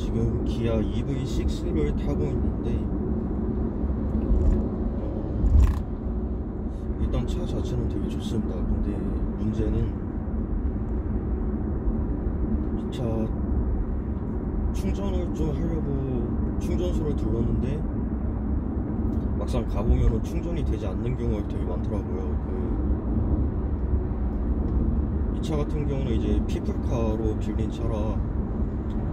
지금 기아 EV6를 타고 있는데 일단 차 자체는 되게 좋습니다. 근데 문제는 이 차 충전을 좀 하려고 충전소를 둘렀는데 막상 가보면은 충전이 되지 않는 경우가 되게 많더라고요. 이 차 같은 경우는 이제 피플카로 빌린 차라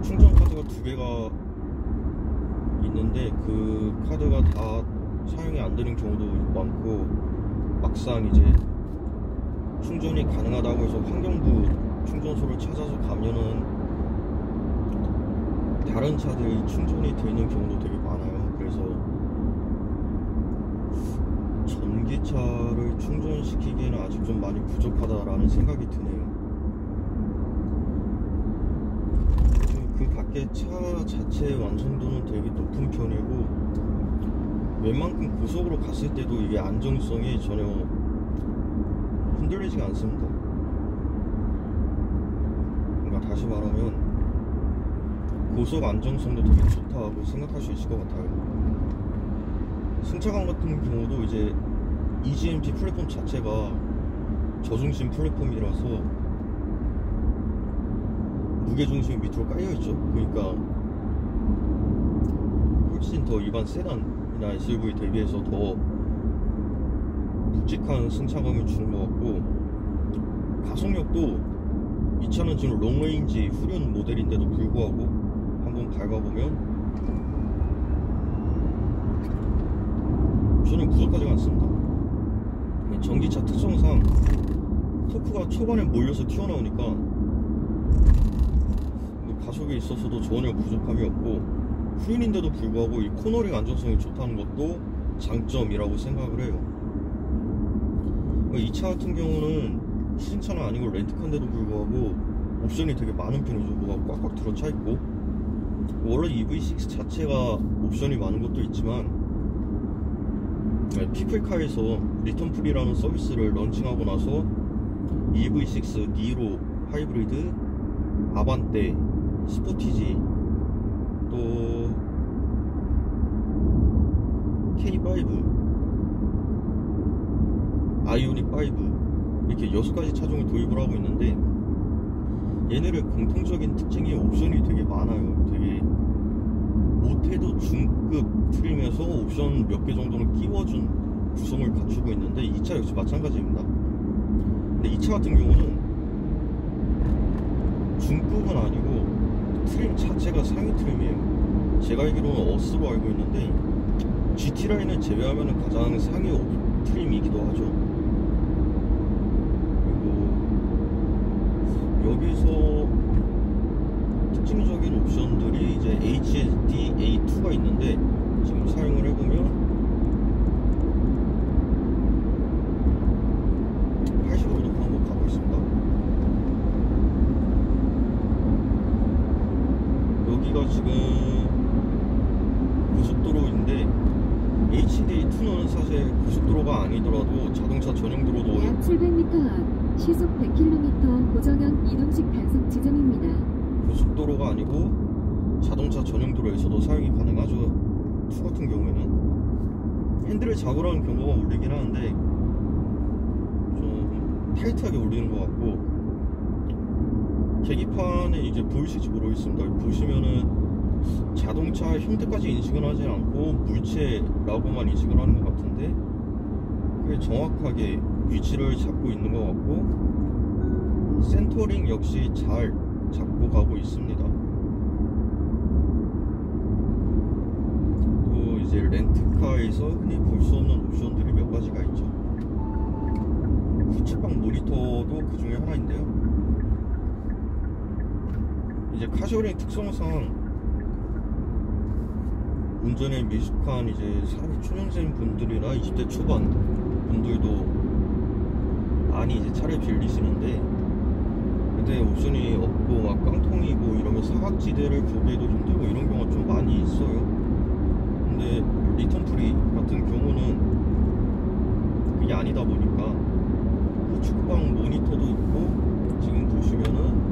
충전 카드가 2개가 있는데 그 카드가 다 사용이 안 되는 경우도 많고, 막상 이제 충전이 가능하다고 해서 환경부 충전소를 찾아서 가면은 다른 차들이 충전이 되는 경우도 되게 많아요. 그래서 전기차를 충전시키기에는 아직 좀 많이 부족하다라는 생각이 드네요. 그 밖에 차 자체의 완성도는 되게 높은 편이고, 웬만큼 고속으로 갔을 때도 이게 안정성이 전혀 흔들리지가 않습니다. 그러니까 다시 말하면 고속 안정성도 되게 좋다고 생각할 수 있을 것 같아요. 승차감 같은 경우도 이제 EGMT 플랫폼 자체가 저중심 플랫폼이라서 무게중심이 밑으로 깔려있죠. 그러니까 훨씬 더 일반 세단이나 SUV 대비해서 더 묵직한 승차감을 주는 것 같고, 가속력도 이 차는 지금 롱레인지 후륜 모델인데도 불구하고 한번 밟아보면 전혀 부족하지가 않습니다. 전기차 특성상 토크가 초반에 몰려서 튀어나오니까 가속에 있어서도 전혀 부족함이 없고, 후륜인데도 불구하고 이 코너링 안정성이 좋다는 것도 장점이라고 생각을 해요. 이 차 같은 경우는 시승차는 아니고 렌트카인데도 불구하고 옵션이 되게 많은 편이죠. 뭐가 꽉꽉 들어차 있고, 원래 EV6 자체가 옵션이 많은 것도 있지만 피플카에서 리턴프리라는 서비스를 런칭하고 나서 EV6, 니로 하이브리드, 아반떼, 스포티지, 또 K5, 아이오닉5 이렇게 6가지 차종을 도입을 하고 있는데, 얘네를 공통적인 특징이 옵션이 되게 많아요. 되게 못해도 중급 트림에서 옵션 몇 개 정도는 끼워준 구성을 갖추고 있는데, 이 차 역시 마찬가지입니다. 근데 이 차 같은 경우는 중급은 아니고 트림 자체가 상위 트림이에요. 제가 알기로는 어스로 알고 있는데 GT라인을 제외하면 가장 상위 트림이기도 하죠. 그리고 여기서 특징적인 옵션들이 이제 HSD A2가 있는데, 지금 사용을 해보면 80으로 높은 한번 가고 있습니다. 여기가 지금 고속도로인데, HDA2는 사실 고속도로가 아니더라도 자동차 전용도로도 약 700m 앞 시속 100km 고정형 이동식 단속 지점입니다. 고속도로가 아니고 자동차 전용도로에서도 사용이 가능하죠. 2 같은 경우에는 핸들을 잡으라는 경고가 울리긴 하는데 좀 타이트하게 울리는 것 같고, 계기판에 이제 보이실지 모르겠습니다. 보시면은 자동차 형태까지 인식은 하지 않고 물체라고만 인식을 하는 것 같은데, 꽤 정확하게 위치를 잡고 있는 것 같고, 센터링 역시 잘 잡고 가고 있습니다. 또 이제 렌트카에서 흔히 볼 수 없는 옵션들이 몇 가지가 있죠. 후측방 모니터도 그 중에 하나인데요, 이제 카시어링 특성상 운전에 미숙한 이제 사회 초년생 분들이나 20대 초반 분들도 많이 이제 차를 빌리시는데, 근데 옵션이 없고 막 깡통이고 이러면 사각지대를 보기에도 힘들고 이런 경우가 좀 많이 있어요. 근데 리턴프리 같은 경우는 그게 아니다 보니까 후측방 모니터도 있고, 지금 보시면은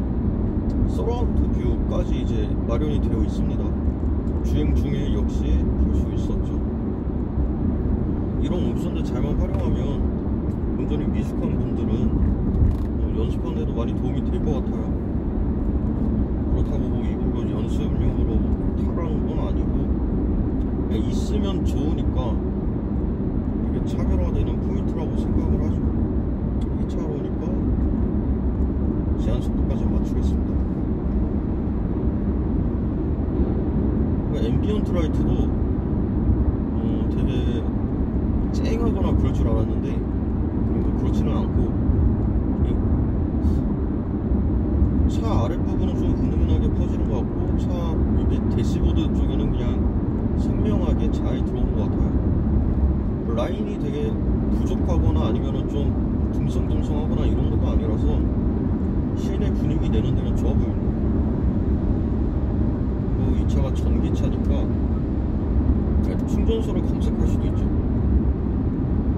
서라운드 뷰까지 이제 마련이 되어 있습니다. 주행 중에 역시 볼 수 있었죠. 이런 옵션들 잘만 활용하면 운전이 미숙한 분들은 연습하는 데도 많이 도움이 될 것 같아요. 그렇다고 뭐 이걸로 연습용으로 타라는 건 아니고 그냥 있으면 좋으니까 이게 차별화되는 포인트라고 생각을 하죠. 2차로니까 제한 속도까지 맞추겠습니다. 앰비언트 라이트도 되게 쨍하거나 그럴 줄 알았는데 그렇지는 않고 차 아랫부분은 좀 은은하게 퍼지는 것 같고 차 이게 대시보드 쪽에는 그냥 선명하게 잘 들어오는 것 같아요. 라인이 되게 부족하거나 아니면은 좀 듬성듬성하거나 이런 것도 아니라서 시내 분위기 내는 데는 좋아 보입니다. 이 차가 전기차니까 충전소를 검색할 수도 있죠.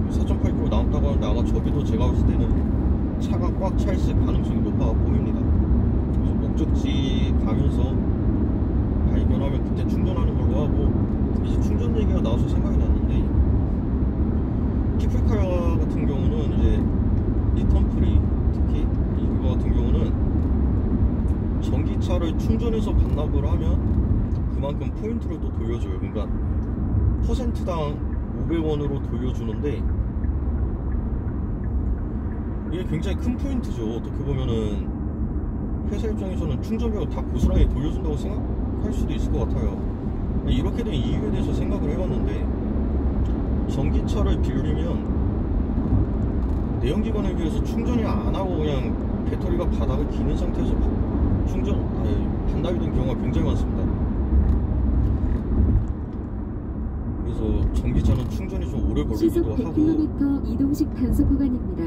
4.8km 남았다고 하는데 아마 저기도 제가 봤을 때는 차가 꽉 차 있을 가능성이 높아 보입니다. 그래서 목적지 가면서 발견하면 그때 충전하는 걸로 하고, 이제 충전 얘기가 나와서 생각이 났는데 키플카 같은 경우는 이제 리턴 프리, 특히 이거 같은 경우는 전기차를 충전해서 반납을 하면 그만큼 포인트를 또 돌려줘요. 그러니까 퍼센트당 500원으로 돌려주는데 이게 굉장히 큰 포인트죠. 어떻게 보면은 회사 입장에서는 충전비가 다 고스란히 돌려준다고 생각할 수도 있을 것 같아요. 이렇게 된 이유에 대해서 생각을 해봤는데, 전기차를 빌리면 내연기관에 비해서 충전이 안 하고 그냥 배터리가 바닥을 기는 상태에서 반납이 된 경우가 굉장히 많습니다. 그래서 전기차는 충전이 좀 오래 걸리기도 하고, 100km 이동식 단속 구간입니다.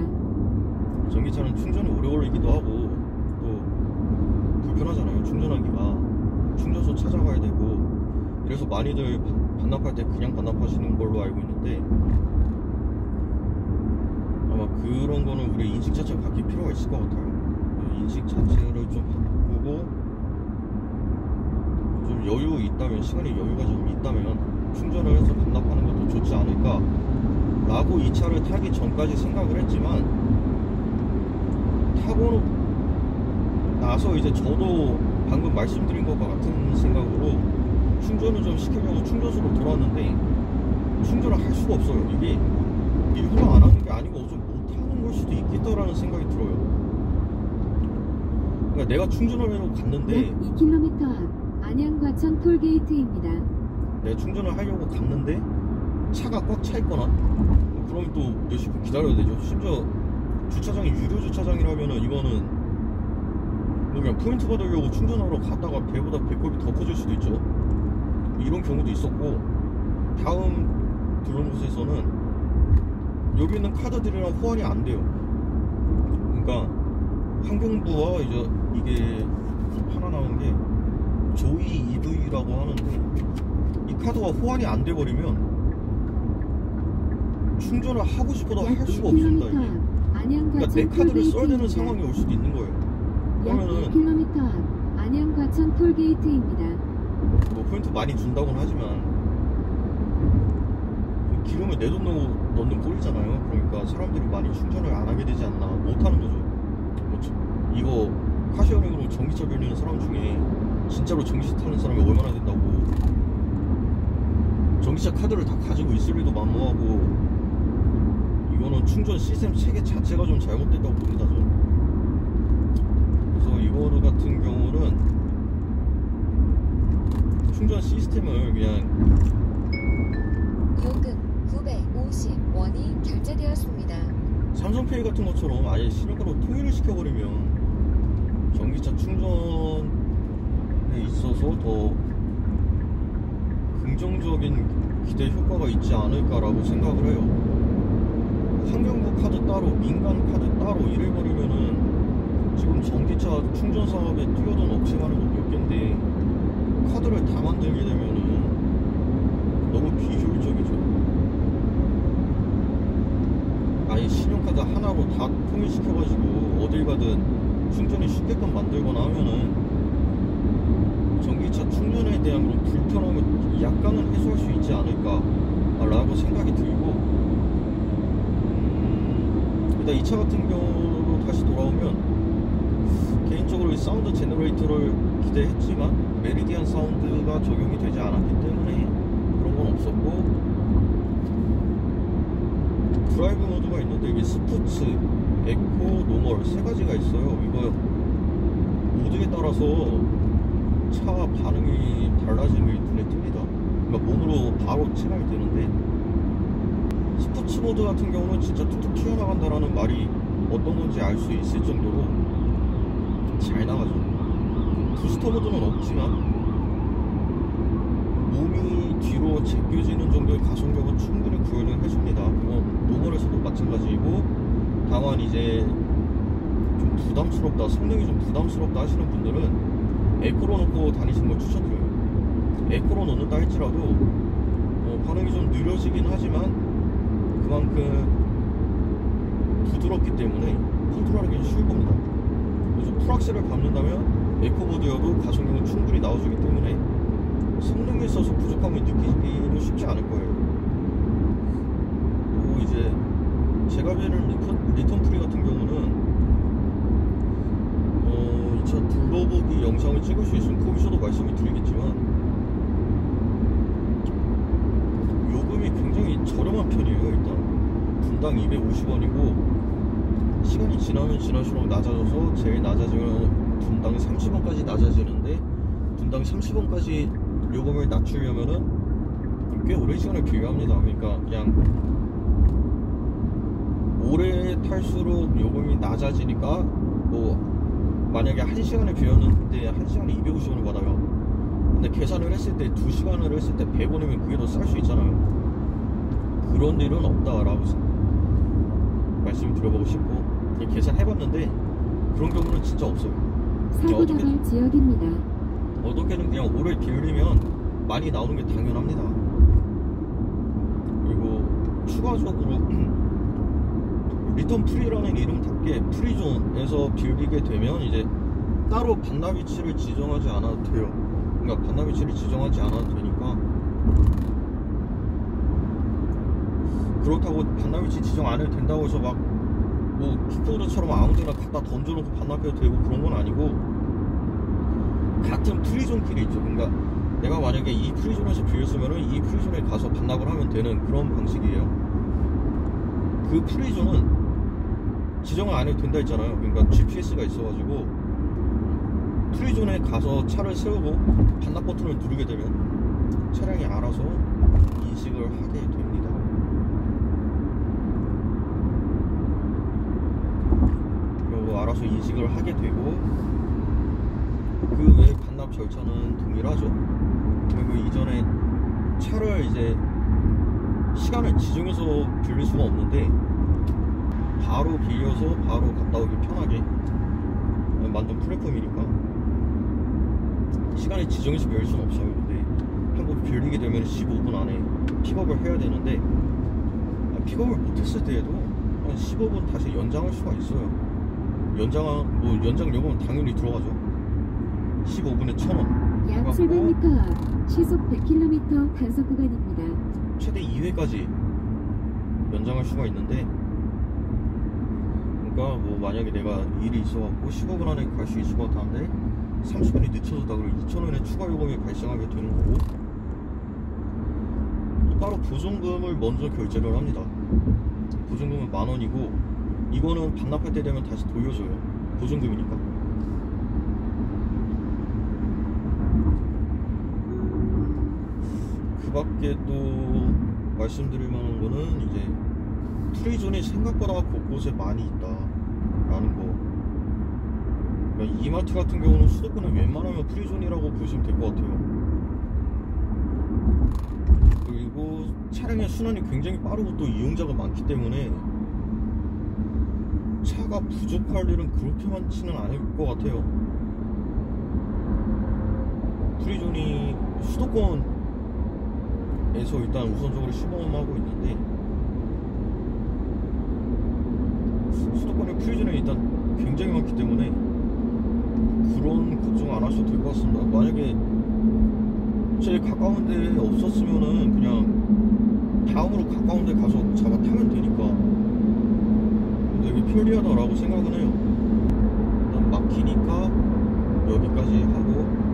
전기차는 충전이 오래 걸리기도 하고 또 불편하잖아요. 충전하기가 충전소 찾아가야 되고, 그래서 많이들 반납할 때 그냥 반납하시는 걸로 알고 있는데, 아마 그런 거는 우리 인식 자체가 바뀔 필요가 있을 것 같아요. 인식 자체를 좀 바꾸고 좀 여유 있다면, 시간이 여유가 좀 있다면 충전을 해서 반납하는 것도 좋지 않을까 라고 이 차를 타기 전까지 생각을 했지만, 타고 나서 이제 저도 방금 말씀드린 것과 같은 생각으로 충전을 좀 시키려고 충전소로 돌아왔는데 충전을 할 수가 없어요. 이게 일부러 안 하는 게 아니고 좀 못하는 걸 수도 있겠다라는 생각이 들어요. 그러니까 내가 충전을 해놓고 갔는데 2km 앞 안양과천 톨게이트입니다. 내가 충전을 하려고 갔는데 차가 꽉 차 있거나 그러면 또 몇십 분 기다려야 되죠. 심지어 주차장이 유료 주차장이라면은 이거는 뭐 그냥 포인트 받으려고 충전하러 갔다가 배보다 배꼽이 더 커질 수도 있죠. 이런 경우도 있었고, 다음 들어온 곳에서는 여기 있는 카드들이랑 호환이 안 돼요. 그러니까 환경부와 이제 이게 하나 나온 게 조이 EV라고 하는데, 이 카드가 호환이 안 돼 버리면 충전을 하고 싶어도 할 수가 없습니다. 이게. 그러니까 내 카드를 써야 되는 상황이 올 수도 있는 거예요. 그러면은 2km 앞 안양과천 톨게이트입니다. 뭐 포인트 많이 준다고는 하지만 기름을 내 돈 넣는 꼴이잖아요. 그러니까 사람들이 많이 충전을 안 하게 되지 않나, 못 하는 거죠. 뭐 이거 카시어링으로 전기차 빌리는 사람 중에 진짜로 전기차 타는 사람이 얼마나 된다고. 전기차 카드를 다 가지고 있을 리도 만무하고, 이거는 충전 시스템 체계 자체가 좀 잘못됐다고 봅니다, 저는. 그래서 이거 같은 경우는 충전 시스템을 그냥 요금 950원이 결제되었습니다. 삼성페이 같은 것처럼 아예 신용카로 통일을 시켜버리면 전기차 충전에 있어서 더 긍정적인 기대 효과가 있지 않을까라고 생각을 해요. 환경부 카드 따로, 민간 카드 따로 이래버리면은 지금 전기차 충전 사업에 뛰어든 업체가 몇 개인데 카드를 다 만들게 되면은 너무 비효율적이죠. 아예 신용카드 하나로 다 통일시켜가지고 어딜 가든 충전이 쉽게끔 만들거나 하면은 전기차 충전에 대한 그런 불편함을 약간은 해소할 수 있지 않을까 라고 생각이 들고, 일단 이 차 같은 경우로 다시 돌아오면 개인적으로 이 사운드 제너레이터를 기대했지만 메리디안 사운드가 적용이 되지 않았기 때문에 그런 건 없었고, 드라이브 모드가 있는데 이게 스포츠, 에코, 노멀 세 가지가 있어요. 이거 모드에 따라서 차 반응이 달라지는 게 눈에 띕니다. 그러니까 몸으로 바로 체감이 되는데, 스포츠 모드 같은 경우는 진짜 툭툭 튀어나간다라는 말이 어떤 건지 알 수 있을 정도로 잘 나가죠. 부스터 모드는 없지만 몸이 뒤로 제껴지는 정도의 가속력은 충분히 구현을 해줍니다. 그건 노멀에서도 마찬가지이고, 다만 이제 좀 부담스럽다, 성능이 좀 부담스럽다 하시는 분들은 에코로 넣고 다니시는 걸 추천드려요. 에코로 넣는다 할지라도 반응이 좀 느려지긴 하지만 그만큼 부드럽기 때문에 컨트롤하기 쉬울 겁니다. 그래서 풀악셀을 밟는다면 에코 모드여도 가속력은 충분히 나와주기 때문에 성능에 있어서 부족함을 느끼기는 쉽지 않을 거예요. 또 이제 제가 배는 리턴 프리 같은 경우는 이 차 둘러보기 영상을 찍을 수 있으면 거기서도 말씀을 드리겠지만, 요금이 굉장히 저렴한 편이에요. 일단 분당 250원이고 시간이 지나면 지날수록 낮아져서 제일 낮아지면 분당 30원까지 낮아지는데, 분당 30원까지 요금을 낮추려면은 꽤 오랜 시간을 비교합니다. 그러니까 그냥 오래 탈수록 요금이 낮아지니까, 뭐 만약에 1시간을 비웠는데 1시간에 250원을 받아요. 근데 계산을 했을 때 2시간을 했을 때 100원이면 그게 더 쌀 수 있잖아요. 그런 일은 없다라고 말씀을 드려보고 싶고, 계산해봤는데 그런 경우는 진짜 없어요. 사고 나갈 지역입니다. 어떻게든 그냥 오래 비우면 많이 나오는 게 당연합니다. 그리고 추가적으로 리턴 프리라는 이름답게 프리존에서 빌리게 되면 이제 따로 반납 위치를 지정하지 않아도 돼요. 그러니까 반납 위치를 지정하지 않아도 되니까, 그렇다고 반납 위치 지정 안 해도 된다고 해서 막 뭐 킥보드처럼 아무데나 갖다 던져놓고 반납해도 되고 그런 건 아니고, 같은 프리존끼리 있죠. 그러니까 내가 만약에 이 프리존에서 빌렸으면은 이 프리존에 가서 반납을 하면 되는 그런 방식이에요. 그 프리존은 지정을 안 해도 된다 했잖아요. 그러니까 GPS가 있어가지고 프리존에 가서 차를 세우고 반납 버튼을 누르게 되면 차량이 알아서 인식을 하게 됩니다. 그리고 알아서 인식을 하게 되고, 그 외에 반납 절차는 동일하죠. 그리고 이전에 차를 이제 시간을 지정해서 빌릴 수가 없는데 바로 빌려서 바로 갔다 오기 편하게 만든 플랫폼이니까 시간을 지정해서 빌릴 수는 없어요. 근데 한번 빌리게 되면 15분 안에 픽업을 해야 되는데, 픽업을 못했을 때에도 한 15분 다시 연장할 수가 있어요. 연장 요금은 당연히 들어가죠. 15분에 1,000원. 약 700m 앞 시속 100km 단속 구간입니다. 최대 2회까지 연장할 수가 있는데, 그러니까 뭐 만약에 내가 일이 있어갖고 15분 안에 갈 수 있을 것 같았는데 30분이 늦춰졌다 그러면 2,000원의 추가 요금이 발생하게 되는 거고, 또 따로 보증금을 먼저 결제를 합니다. 보증금은 10,000원이고 이거는 반납할 때 되면 다시 돌려줘요. 보증금이니까. 그 밖에 또 말씀드릴 만한 거는 이제 프리존이 생각보다 곳곳에 많이 있다라는 거. 그러니까 이마트 같은 경우는 수도권은 웬만하면 프리존이라고 보시면 될 것 같아요. 그리고 차량의 순환이 굉장히 빠르고 또 이용자가 많기 때문에 차가 부족할 일은 그렇게 많지는 않을 것 같아요. 프리존이 수도권에서 일단 우선적으로 시범하고 있는데, 수도권의 프리존이 일단 굉장히 많기 때문에 그런 걱정 안 하셔도 될 것 같습니다. 만약에 제일 가까운 데 없었으면은 그냥 다음으로 가까운 데 가서 잡아 타면 되니까 되게 편리하다라고 생각은 해요. 난 막히니까 여기까지 하고